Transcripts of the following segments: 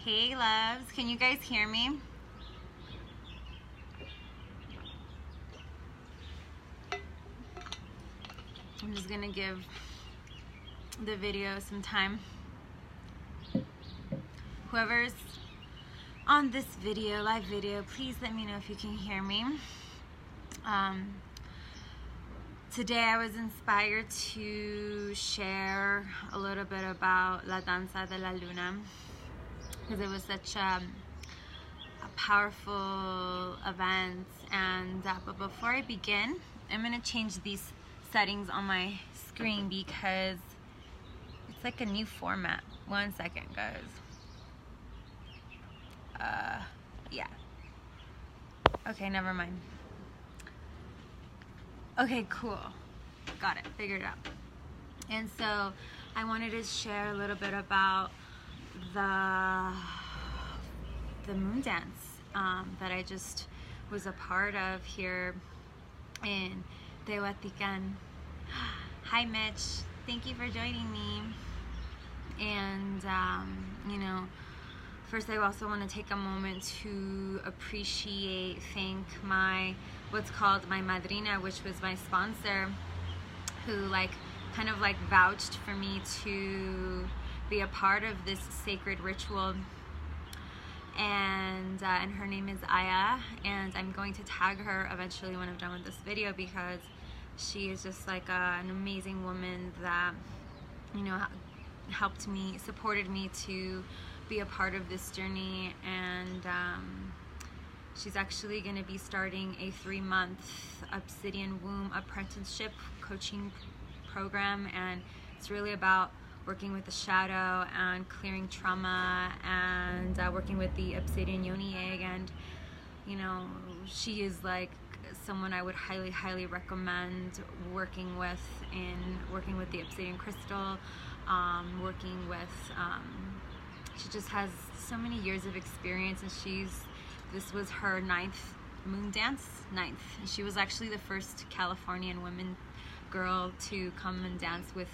Hey loves, can you guys hear me? I'm just gonna give the video some time. Whoever's on this video, live video, please let me know if you can hear me. Today I was inspired to share a little bit about La Danza de La Luna because it was such a powerful event. And but before I begin, I'm gonna change these settings on my screen because it's like a new format. 1 second, guys. Yeah. Okay, never mind. Okay, cool. Got it. Figured it out. And so I wanted to share a little bit about the Moondance that I just was a part of here in Teotihuacán. Hi, Mitch. Thank you for joining me. And, you know, first I also want to take a moment to thank what's called my madrina, which was my sponsor, who kind of vouched for me to be a part of this sacred ritual. And her name is Aya, and I'm going to tag her eventually when I'm done with this video because she is just like an amazing woman that, you know, helped me, supported me to be a part of this journey. And she's actually going to be starting a 3-month Obsidian Womb apprenticeship coaching program, and it's really about working with the shadow and clearing trauma and working with the obsidian yoni egg. And you know, she is like someone I would highly recommend working with the obsidian crystal, working with she just has so many years of experience, and this was her 9th Moondance. She was actually the first Californian woman girl to come and dance with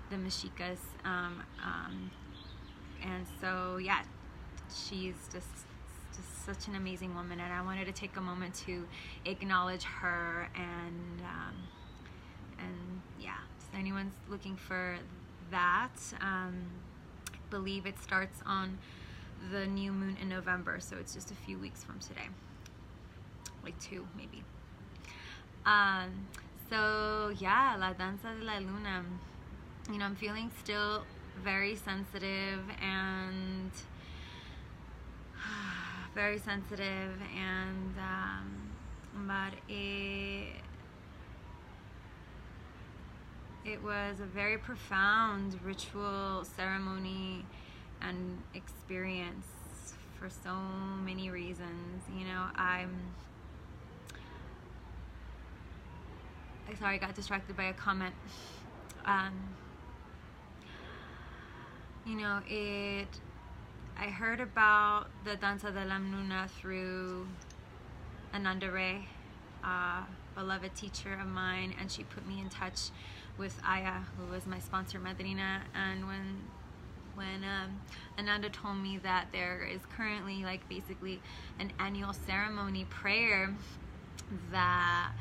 the Mexicas, and so yeah, she's just such an amazing woman, and I wanted to take a moment to acknowledge her. And yeah, so anyone's looking for that, I believe it starts on the new moon in November, so it's just a few weeks from today, like 2 maybe. So yeah, La Danza de La Luna. You know, I'm feeling still very sensitive and but it was a very profound ritual, ceremony, and experience for so many reasons. You know, sorry, I got distracted by a comment. You know, I heard about the Danza de La Luna through Ananda Ray, a beloved teacher of mine, and she put me in touch with Aya, who was my sponsor madrina. And when Ananda told me that there is currently basically an annual ceremony prayer that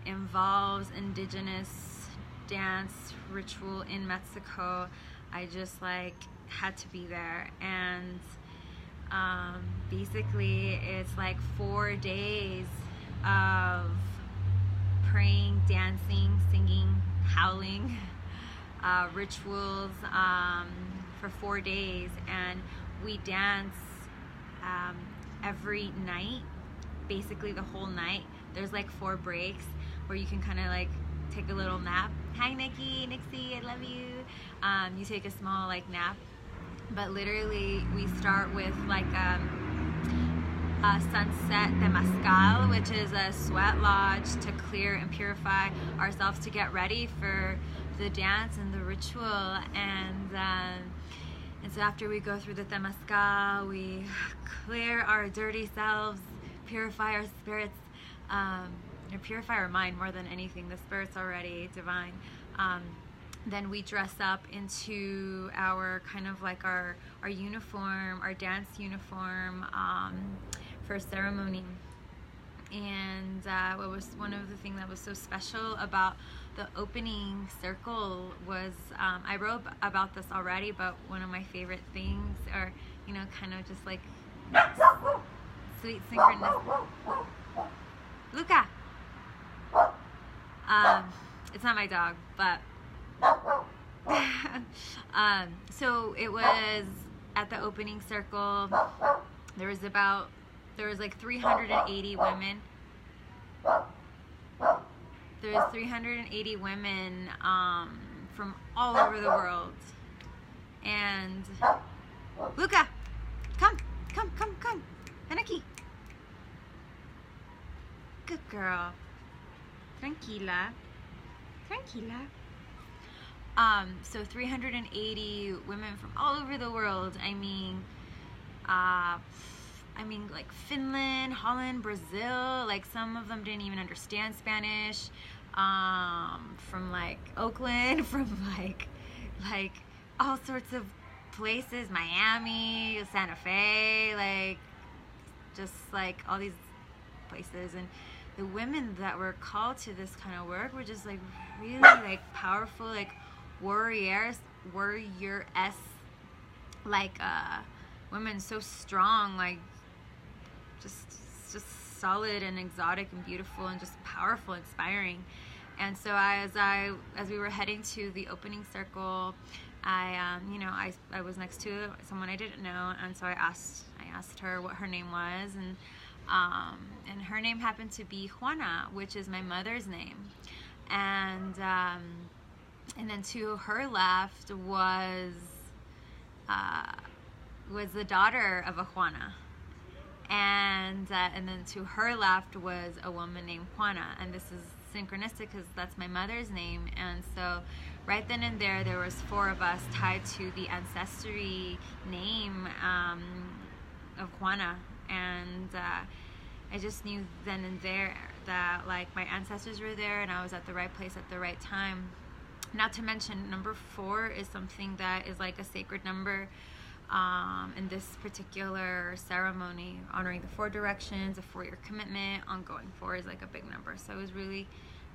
involves indigenous dance ritual in Mexico, I just had to be there. And basically it's 4 days of praying, dancing, singing, howling, rituals for 4 days. And we dance every night, basically the whole night. There's 4 breaks where you can kind of take a little nap. Hi Nixie, I love you. You take a small nap, but literally we start with a sunset temazcal, which is a sweat lodge to clear and purify ourselves to get ready for the dance and the ritual. And so after we go through the temazcal, we clear our dirty selves, purify our spirits, or purify our mind more than anything. The spirit's already divine. then we dress up into our kind of like our uniform, our dance uniform, for ceremony. And what was one of the things that was so special about the opening circle was, I wrote about this already, but one of my favorite things, or you know, kind of just like sweet synchronicity. Luca! It's not my dog, but so it was at the opening circle. There was like 380 women. There was 380 women from all over the world. And Luca, come, Anaki. Good girl. Tranquila. So 380 women from all over the world. I mean like Finland, Holland, Brazil, like some of them didn't even understand Spanish, from like Oakland, from like all sorts of places, Miami, Santa Fe, like just like all these places. And the women that were called to this kind of work were just like really like powerful, like warrior-esque, like women, so strong, like just solid and exotic and beautiful and just powerful, inspiring. And so as we were heading to the opening circle, I was next to someone I didn't know, and so I asked her what her name was, and her name happened to be Juana, which is my mother's name. And then to her left was the daughter of a Juana. And then to her left was a woman named Juana, and this is synchronistic because that's my mother's name. And so right then and there was 4 of us tied to the ancestry name of Juana. And I just knew then and there that like my ancestors were there and I was at the right place at the right time. Not to mention, number 4 is something that is like a sacred number in this particular ceremony, honoring the 4 directions, a 4-year commitment, ongoing. 4 is like a big number, so it was really,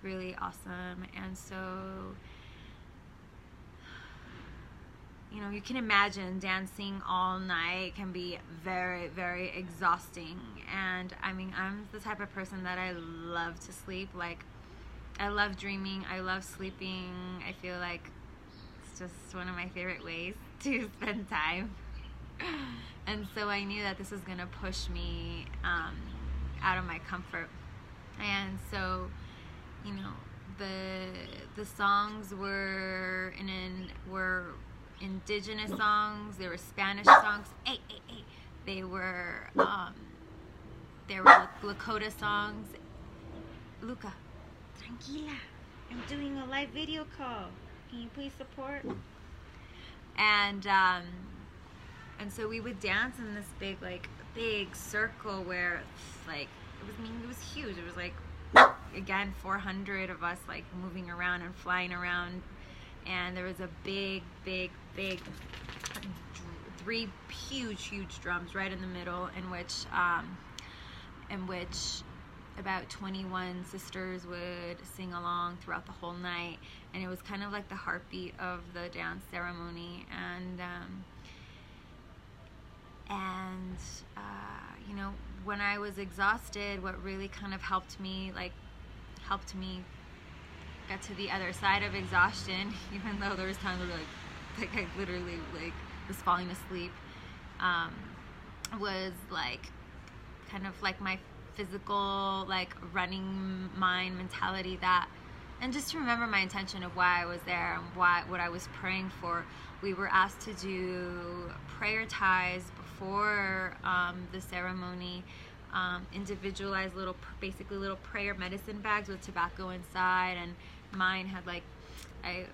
really awesome. And so, you know, you can imagine dancing all night can be very, very exhausting. And I mean, I'm the type of person that I love to sleep. Like, I love dreaming, I love sleeping. I feel like it's just one of my favorite ways to spend time. And so I knew that this was gonna push me out of my comfort. And so, you know, the songs were indigenous songs, they were Spanish songs. Hey. They were Lakota songs. Luca, tranquila. I'm doing a live video call. Can you please support? And so we would dance in this big circle where like it was huge. It was like, again, 400 of us like moving around and flying around, and there was a big 3 huge drums right in the middle, in which about 21 sisters would sing along throughout the whole night. And it was kind of like the heartbeat of the dance ceremony. And you know, when I was exhausted, what really kind of helped me get to the other side of exhaustion, even though there was times where like I literally like was falling asleep, was like kind of like my physical like running mind mentality, that, and just to remember my intention of why I was there and what I was praying for. We were asked to do prayer ties before the ceremony, individualized basically little prayer medicine bags with tobacco inside, and mine had like,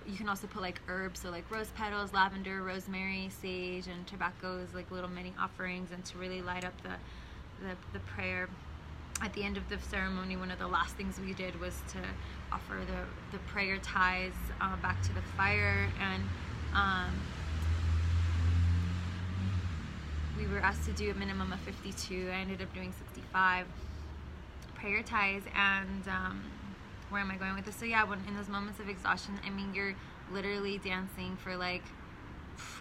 you can also put like herbs, so like rose petals, lavender, rosemary, sage, and tobacco is like little mini offerings, and to really light up the prayer. at the end of the ceremony, one of the last things we did was to offer the prayer ties back to the fire, and we were asked to do a minimum of 52. I ended up doing 65 prayer ties. And where am I going with this? So yeah, when in those moments of exhaustion, I mean, you're literally dancing for like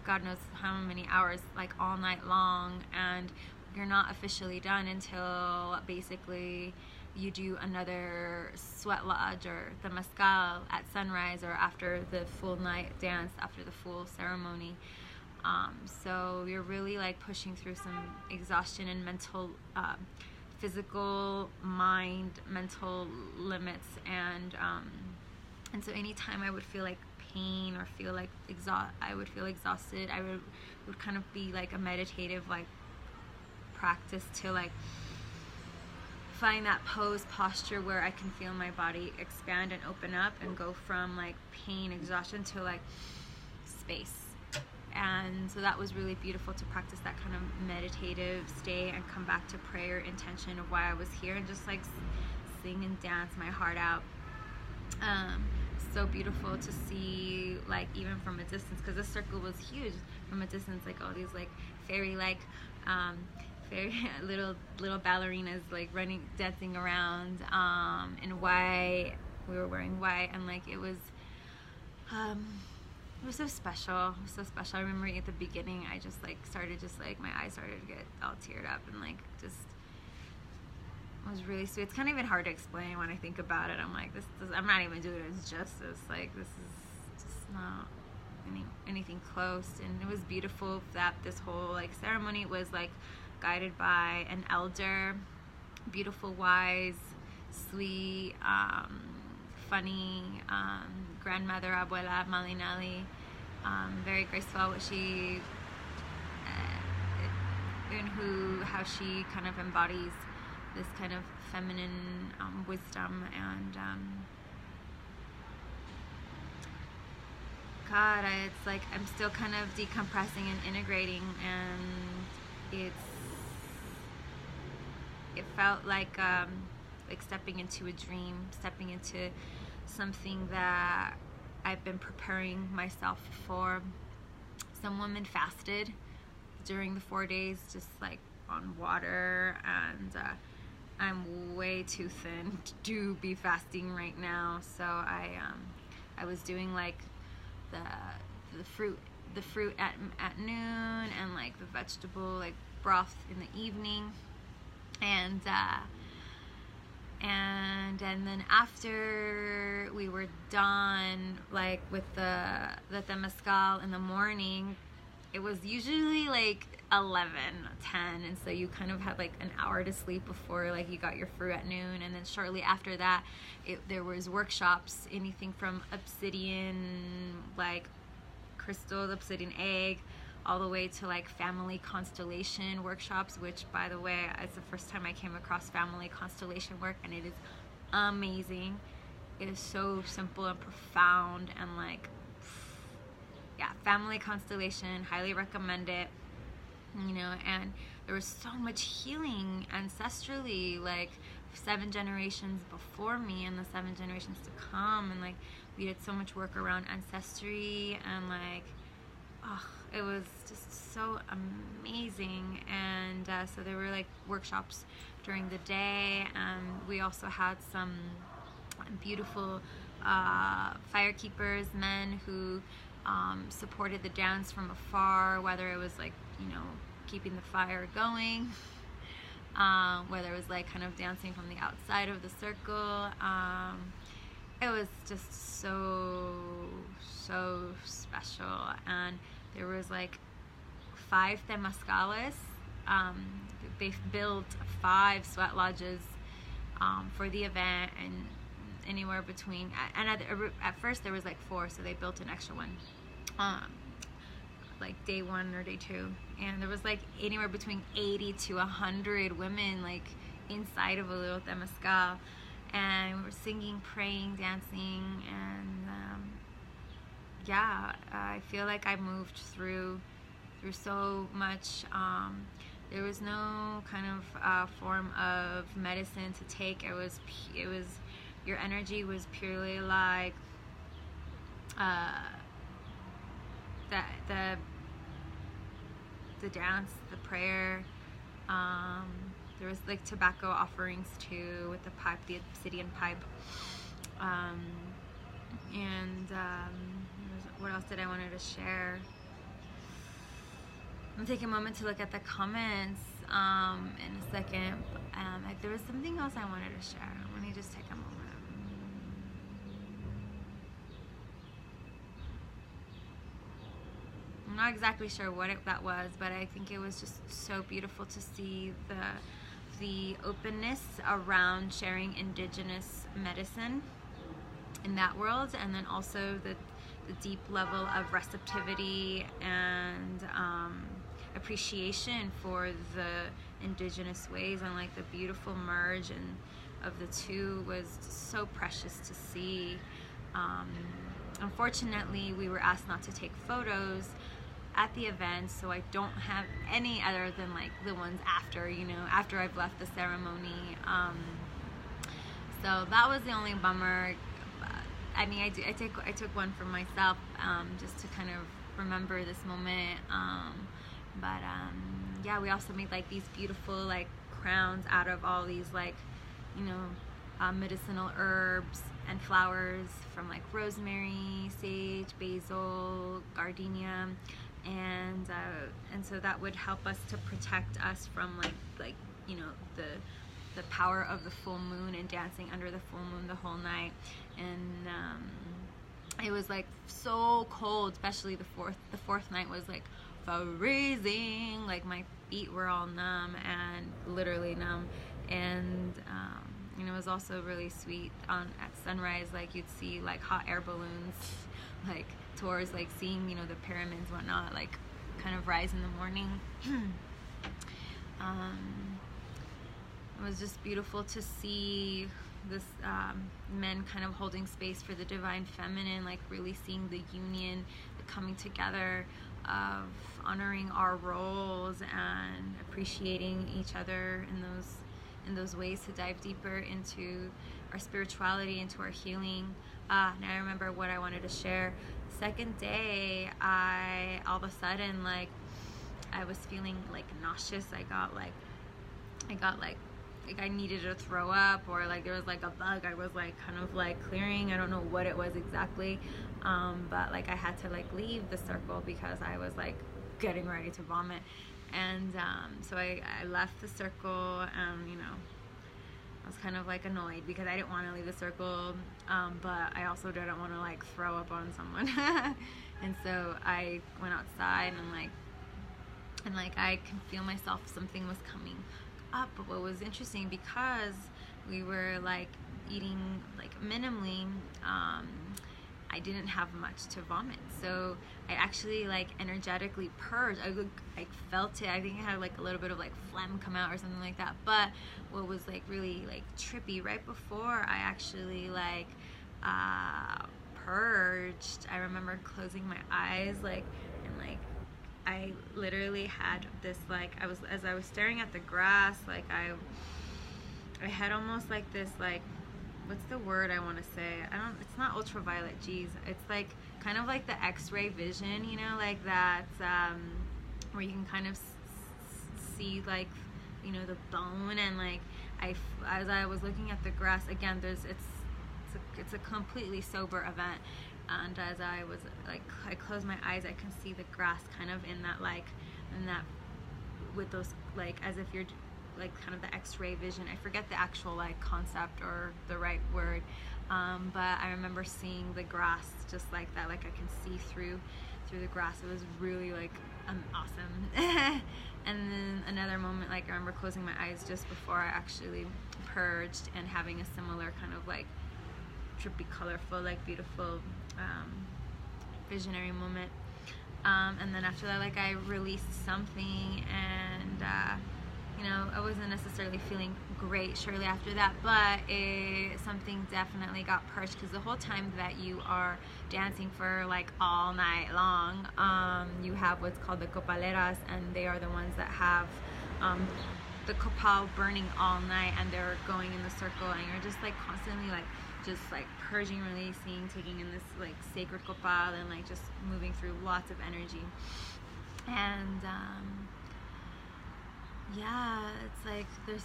God knows how many hours, like all night long, and you're not officially done until basically you do another sweat lodge or the mezcal at sunrise, or after the full night dance, after the full ceremony. So you're really like pushing through some exhaustion and mental, physical, mind, mental limits, and so anytime I would feel like pain or feel like I would feel exhausted, I would kind of be like a meditative like practice to like find that posture where I can feel my body expand and open up and go from like pain, exhaustion to like space. And so that was really beautiful to practice that kind of meditative state and come back to prayer intention of why I was here, and just like sing and dance my heart out. So beautiful to see, like even from a distance, because this circle was huge from a distance, like all these like fairy very little ballerinas like running, dancing around in white. We were wearing white, and like it was so special. It was so special. I remember at the beginning, I just like started, just like my eyes started to get all teared up, and like just it was really sweet. It's kind of even hard to explain when I think about it. I'm like, I'm not even doing it justice. Like this is just not anything close. And it was beautiful that this whole like ceremony was like guided by an elder, beautiful, wise, sweet, funny grandmother, abuela Malinali, very graceful. What she how she kind of embodies this kind of feminine wisdom, and God, it's like I'm still kind of decompressing and integrating, and it felt like stepping into a dream, stepping into something that I've been preparing myself for. Some women fasted during the 4 days, just like on water, and I'm way too thin to be fasting right now. So I was doing like the fruit at noon, and like the vegetable like broth in the evening, and then after we were done like with the temazcal in the morning, it was usually like 11, 10, and so you kind of had like an hour to sleep before like you got your fruit at noon. And then shortly after that, there was workshops, anything from obsidian, like crystal obsidian egg, all the way to like family constellation workshops, which by the way, it's the first time I came across family constellation work, and it is amazing. It is so simple and profound, and like, yeah, family constellation, highly recommend it, you know. And there was so much healing ancestrally, like 7 generations before me and the 7 generations to come, and like we did so much work around ancestry, and like, oh, it was just so amazing. And so there were like workshops during the day, and we also had some beautiful firekeepers, men who supported the dance from afar, whether it was like, you know, keeping the fire going, whether it was like kind of dancing from the outside of the circle. It was just so special. And there was like 5 temazcales. They built 5 sweat lodges for the event, and anywhere between, and at first there was like 4, so they built an extra one like day 1 or day 2, and there was like anywhere between 80 to 100 women like inside of a little temazcal, and we were singing, praying, dancing, and yeah, I feel like I moved through so much There was no kind of form of medicine to take. It was your energy was purely like the dance, the prayer. There was like tobacco offerings too with the pipe, the obsidian pipe. What else did I wanted to share? I'm taking a moment to look at the comments in a second. There was something else I wanted to share. Let me just take a moment. I'm not exactly sure what that was, but I think it was just so beautiful to see the openness around sharing indigenous medicine in that world, and then also the deep level of receptivity and appreciation for the indigenous ways, and like the beautiful merge and of the two was so precious to see. Unfortunately, we were asked not to take photos at the event, so I don't have any other than like the ones after, you know, after I've left the ceremony. So that was the only bummer. I mean, I took one for myself, just to kind of remember this moment. Yeah, we also made like these beautiful like crowns out of all these like, you know, medicinal herbs and flowers from like rosemary, sage, basil, gardenia, and so that would help us to protect us from like you know, the power of the full moon and dancing under the full moon the whole night. And it was like so cold, especially the fourth night was like freezing. Like my feet were all numb, and literally numb. And you know, it was also really sweet at sunrise. Like you'd see like hot air balloons, like towards like seeing, you know, the pyramids and whatnot, like kind of rise in the morning. It was just beautiful to see this men kind of holding space for the divine feminine, like really seeing the union, the coming together of honoring our roles and appreciating each other in those ways to dive deeper into our spirituality, into our healing. Now I remember what I wanted to share. Second day, all of a sudden, like I was feeling like nauseous. I got like I needed to throw up, or like there was like a bug I was like kind of like clearing. I don't know what it was exactly, but like I had to like leave the circle because I was like getting ready to vomit. And so I left the circle, and you know, I was kind of like annoyed because I didn't want to leave the circle, but I also didn't want to like throw up on someone. And so I went outside, and like I can feel myself, something was coming up. But what was interesting, because we were like eating like minimally, I didn't have much to vomit, so I actually like energetically purged. I felt it. I think I had like a little bit of like phlegm come out or something like that. But what was like really like trippy, right before I actually like purged, I remember closing my eyes, like, and like I literally had this like, as I was staring at the grass, like I had almost like this like, what's the word I want to say? It's not ultraviolet, geez. It's like kind of like the X-ray vision, you know, like that, where you can kind of see like, you know, the bone. And like as I was looking at the grass again, it's a completely sober event. And as I was like, I closed my eyes, I can see the grass kind of in that with those like, as if you're like kind of the X-ray vision. I forget the actual like concept or the right word, but I remember seeing the grass just like that, like I can see through the grass. It was really like awesome. And then another moment, like I remember closing my eyes just before I actually purged and having a similar kind of like trippy, colorful, like beautiful visionary moment. And then after that, like I released something, and you know, I wasn't necessarily feeling great shortly after that, but something definitely got purged, because the whole time that you are dancing for like all night long, you have what's called the copaleras, and they are the ones that have the copal burning all night, and they're going in the circle, and you're just like constantly like just like purging, releasing, taking in this like sacred copal, and like just moving through lots of energy. And yeah, it's like there's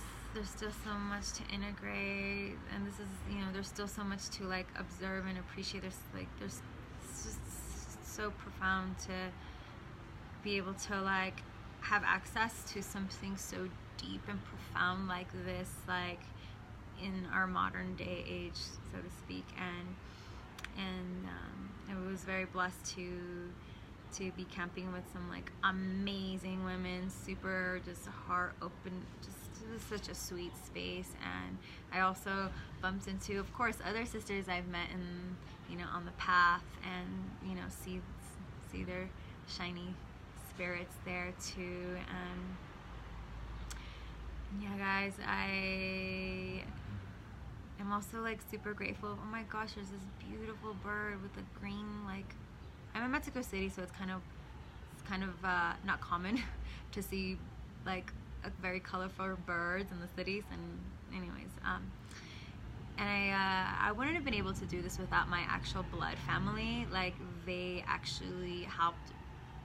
still so much to integrate, and this is, you know, there's still so much to like observe and appreciate. There's it's just so profound to be able to like have access to something so deep and profound like this, like in our modern day age, so to speak. And I was very blessed to be camping with some like amazing women, super just heart open, just such a sweet space. And I also bumped into, of course, other sisters I've met in, you know, on the path, and, you know, see their shiny spirits there too. And yeah, guys, I am also like super grateful. Oh my gosh, there's this beautiful bird with a green, like, I'm in Mexico City, so it's kind of not common to see like a very colorful birds in the cities. And anyways, and I wouldn't have been able to do this without my actual blood family. Like, they actually helped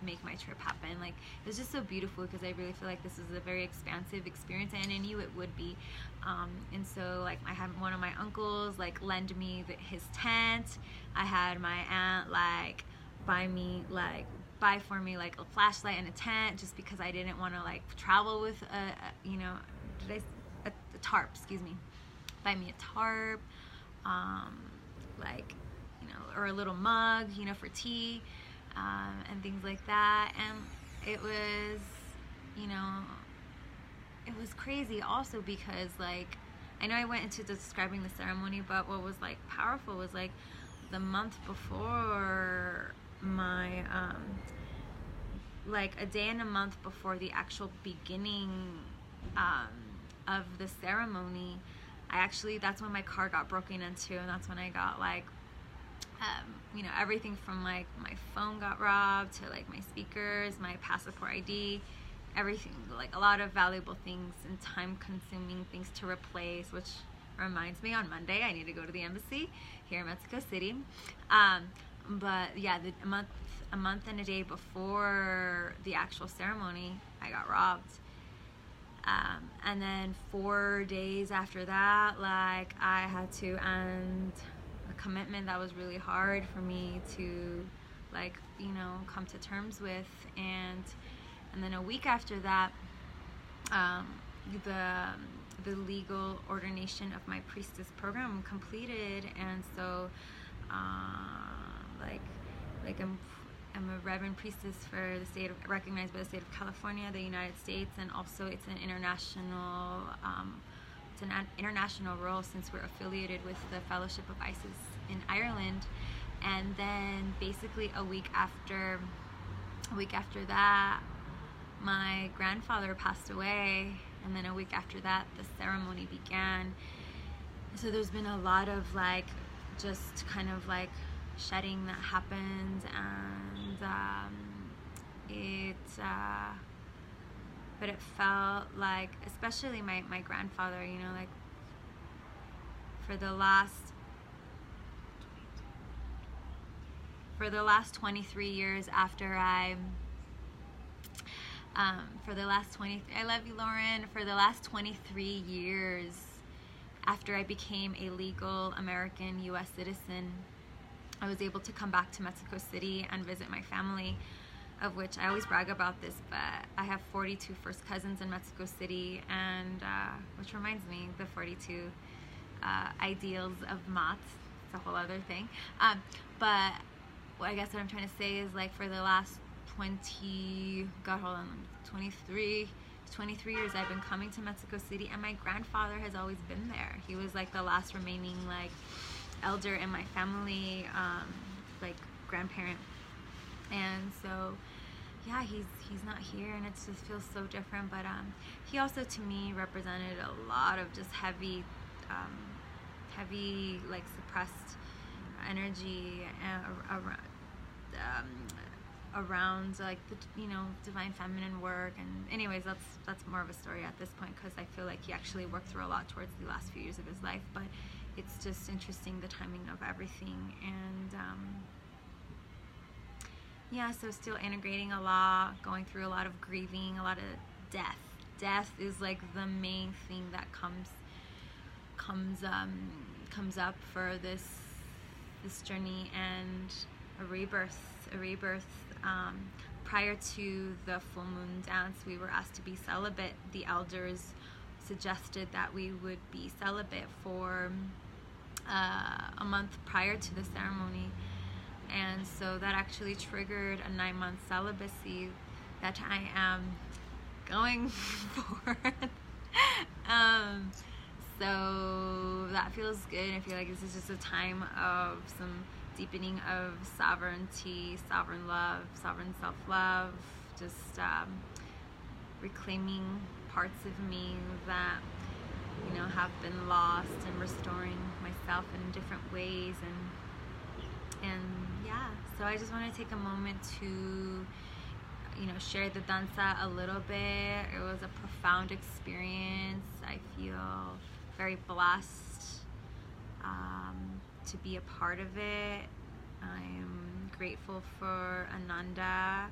make my trip happen. Like, it was just so beautiful, because I really feel like this is a very expansive experience, and I knew it would be. And so like, I had one of my uncles like lend me his tent. I had my aunt like buy for me like a flashlight and a tent, just because I didn't want to like travel with a tarp, excuse me. Buy me a tarp, like, you know, or a little mug, you know, for tea, and things like that. And it was, you know, it was crazy also, because like, I know I went into describing the ceremony, but what was like powerful was like the month before my like a day and a month before the actual beginning of the ceremony, that's when my car got broken into, and that's when I got like you know, everything from like my phone got robbed to like my speakers, my passport ID, everything, like a lot of valuable things and time consuming things to replace, which reminds me, on Monday I need to go to the embassy here in Mexico City. But yeah, a month and a day before the actual ceremony, I got robbed. And then 4 days after that, like, I had to end a commitment that was really hard for me to, like, you know, come to terms with. And then a week after that, the legal ordination of my priestess program completed. And so like I'm a reverend priestess for the state recognized by the state of California, the United States, and also it's an international role, since we're affiliated with the Fellowship of Isis in Ireland. And then basically a week after that, my grandfather passed away, and then a week after that, the ceremony began. So there's been a lot of like just kind of like shedding that happened, and but it felt like, especially my grandfather, you know, like for the last 23 years after I love you, Lauren. For the last 23 years after I became a legal American U.S. citizen, I was able to come back to Mexico City and visit my family, of which I always brag about this, but I have 42 first cousins in Mexico City, and which reminds me, the 42 ideals of Mats. It's a whole other thing. But I guess what I'm trying to say is, like, for the last 23 years I've been coming to Mexico City, and my grandfather has always been there. He was like the last remaining like elder in my family, like grandparent. And so yeah, he's not here, and it just feels so different. But he also to me represented a lot of just heavy like suppressed energy around like the, you know, divine feminine work. And anyways, that's more of a story at this point, because I feel like he actually worked through a lot towards the last few years of his life. But it's just interesting, the timing of everything. And yeah, so still integrating a lot, going through a lot of grieving, a lot of death is like the main thing that comes up for this journey, and a rebirth. Prior to the full moon dance, we were asked to be celibate. The elders suggested that we would be celibate for a month prior to the ceremony, and so that actually triggered a 9-month celibacy that I am going for. So that feels good. I feel like this is just a time of some deepening of sovereignty, sovereign love, sovereign self-love, just reclaiming parts of me that, you know, have been lost, and restoring myself in different ways. And yeah, so I just want to take a moment to, you know, share the danza a little bit. It was a profound experience. I feel very blessed to be a part of it. I'm grateful for Ananda,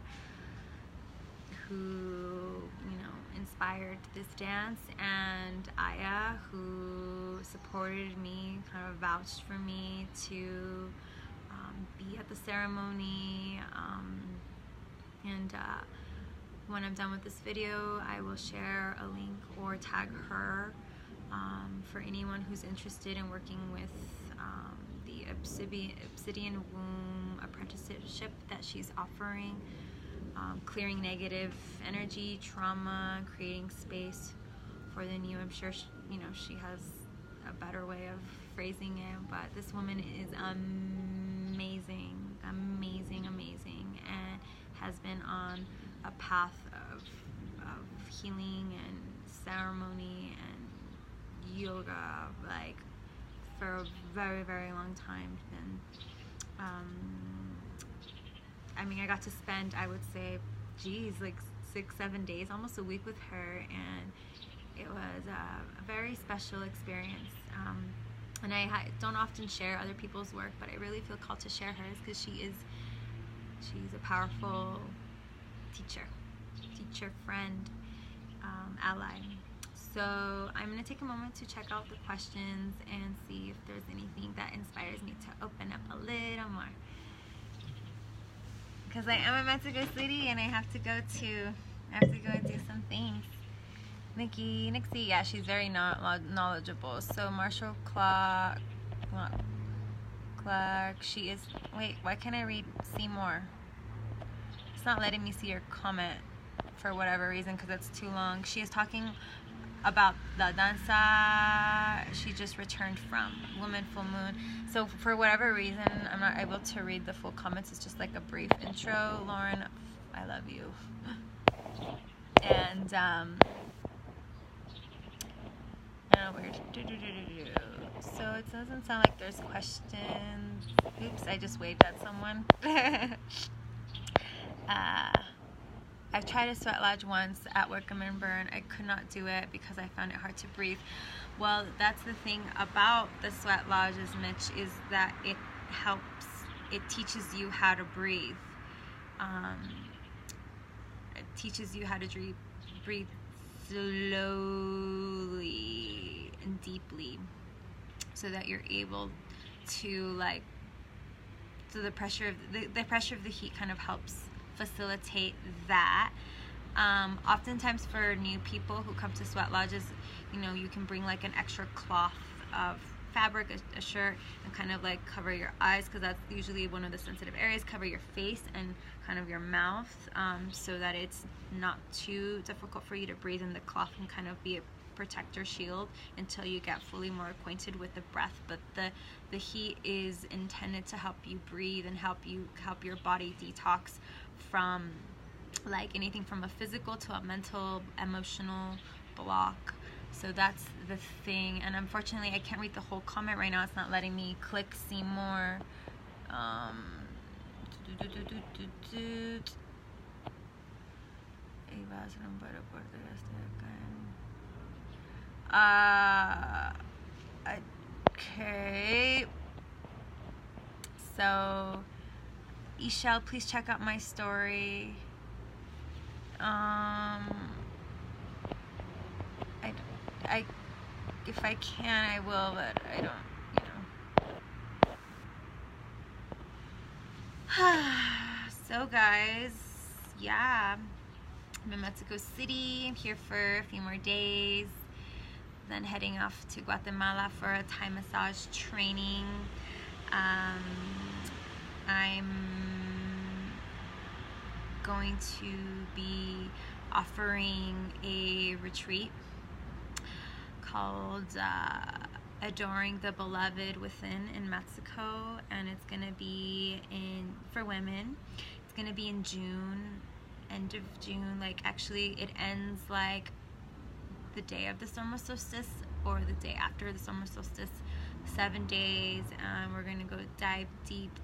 who, you know, inspired this dance, and Aya, who supported me, kind of vouched for me to be at the ceremony. And when I'm done with this video, I will share a link or tag her for anyone who's interested in working with the Obsidian Womb apprenticeship that she's offering, clearing negative energy, trauma, creating space for the new. I'm sure you know, she has a better way of phrasing it, but this woman is amazing, and has been on a path of healing and ceremony and yoga, like, for a very, very long time. And I mean, I got to spend, I would say, geez, like 6-7 days, almost a week with her, and it was a very special experience. And I don't often share other people's work, but I really feel called to share hers, because she's a powerful teacher, friend, ally. So I'm going to take a moment to check out the questions and see if there's anything that inspires me to open up a little more. Because I am a Mexico City, and I have to go and do some things. Nixie, yeah, she's very knowledgeable. So Marshall Clark, she is, wait, why can't I see more? It's not letting me see your comment for whatever reason, because it's too long. She is talking about the danza she just returned from, Woman Full Moon. So for whatever reason, I'm not able to read the full comments. It's just like a brief intro. Lauren, I love you. And so it doesn't sound like there's questions. Oops, I just waved at someone. I've tried a sweat lodge once at Wickham and Burn. I could not do it because I found it hard to breathe. Well, that's the thing about the sweat lodges, Mitch, is that it teaches you how to breathe. It teaches you how to breathe slowly and deeply, so that you're able to, like, so the pressure of the heat kind of helps facilitate that. Oftentimes for new people who come to sweat lodges, you know, you can bring like an extra cloth of fabric, a shirt, and kind of like cover your eyes, because that's usually one of the sensitive areas. Cover your face and kind of your mouth, so that it's not too difficult for you to breathe, and the cloth can kind of be a protector shield until you get fully more acquainted with the breath. But the heat is intended to help you breathe and help your body detox from like anything from a physical to a mental, emotional block. So that's the thing. And unfortunately I can't read the whole comment right now. It's not letting me click see more. Okay. So, Ishel, please check out my story. If I can, I will, but I don't, So guys, yeah, I'm in Mexico City. I'm here for a few more days, then heading off to Guatemala for a Thai massage training. I'm going to be offering a retreat called Adoring the Beloved Within in Mexico, and it's gonna be for women. It's gonna be in June, end of June. Like, actually it ends like the day of the summer solstice or the day after the summer solstice, 7 days, and we're gonna go dive deep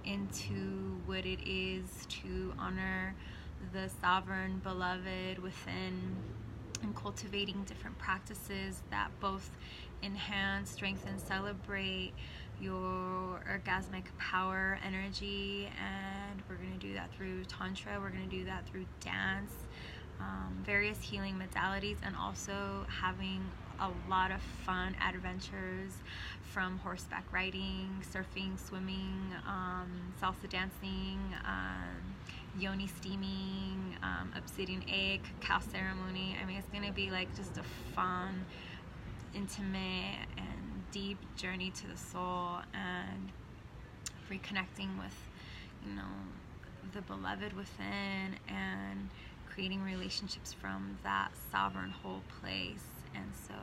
into what it is to honor the sovereign beloved within, and cultivating different practices that both enhance, strengthen, celebrate your orgasmic power, energy. And we're going to do that through tantra, we're going to do that through dance, various healing modalities, and also having a lot of fun adventures, from horseback riding, surfing, swimming, salsa dancing, yoni steaming, obsidian egg, cacao ceremony. I mean, it's gonna be like just a fun, intimate, and deep journey to the soul, and reconnecting with, the beloved within, and creating relationships from that sovereign whole place. And so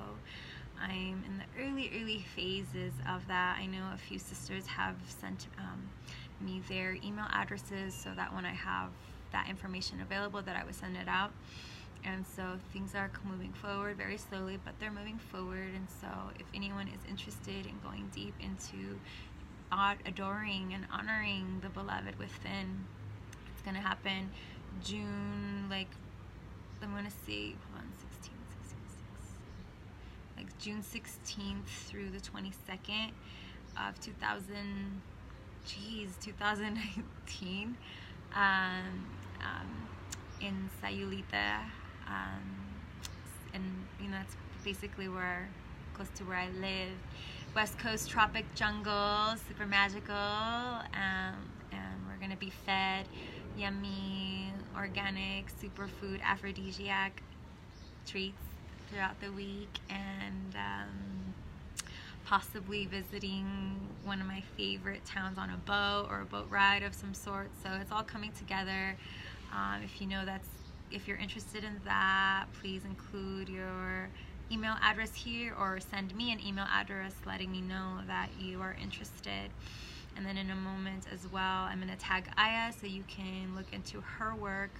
I'm in the early phases of that. I know a few sisters have sent me their email addresses, so that when I have that information available, that I would send it out. And so things are moving forward very slowly, but they're moving forward. And so if anyone is interested in going deep into adoring and honoring the beloved within, it's gonna happen June, like, I'm gonna say, hold on, 16, like June 16th through the 22nd of 2019, in Sayulita, and that's basically close to where I live. West Coast tropic jungle, super magical, and we're gonna be fed yummy, organic, superfood, aphrodisiac treats throughout the week, and possibly visiting one of my favorite towns on a boat, or a boat ride of some sort. So it's all coming together. If you're interested in that, please include your email address here, or send me an email address letting me know that you are interested. And then in a moment as well, I'm going to tag Aya so you can look into her work.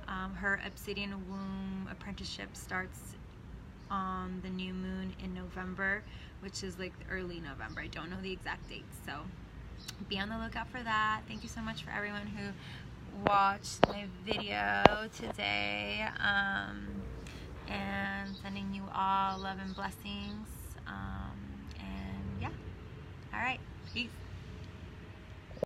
Her Obsidian Womb apprenticeship starts on the new moon in November, which is like early November. I don't know the exact date, so be on the lookout for that. Thank you so much for everyone who watched my video today, and sending you all love and blessings, and yeah, all right, peace.